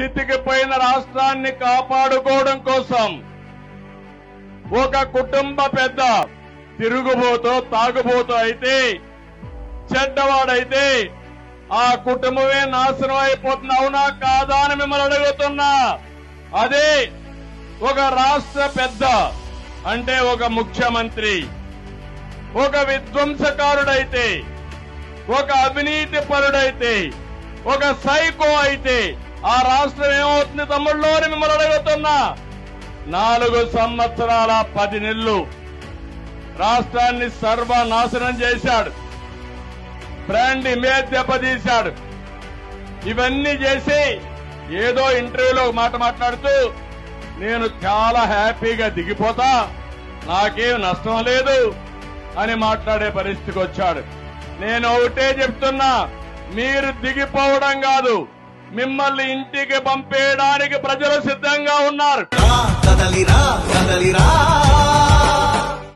చితికిపోయిన రాష్ట్రాన్ని కాపాడుకోవడం కోసం ఒక కుటుంబ పెద్ద తిరుగుబోతో తాగుబోతో అయితే చెడ్డవాడైతే ఆ కుటుంబమే నాశనం అయిపోతుంది. అవునా కాదా అని మిమ్మల్ని అడుగుతున్నా. అదే ఒక రాష్ట్ర పెద్ద అంటే ఒక ముఖ్యమంత్రి ఒక విధ్వంసకారుడైతే, ఒక అవినీతి పరుడైతే, ఒక సైకో అయితే ఆ రాష్ట్రం ఏమవుతుంది తమ్ముళ్ళు అని మిమ్మల్ని అడుగుతున్నా. 4 సంవత్సరాల 10 నెలలు రాష్ట్రాన్ని సర్వనాశనం చేశాడు. బ్రాండ్ ఇమేజ్ దెబ్బతీశాడు. ఇవన్నీ చేసి ఏదో ఇంటర్వ్యూలో మాట మాట్లాడుతూ నేను చాలా హ్యాపీగా దిగిపోతా, నాకేం నష్టం లేదు అని మాట్లాడే పరిస్థితికి వచ్చాడు. నేను ఒకటే చెప్తున్నా, మీరు దిగిపోవడం కాదు, మిమ్మల్ని ఇంటికి పంపేయడానికి ప్రజలు సిద్ధంగా ఉన్నారు. కదలిరా కదలిరా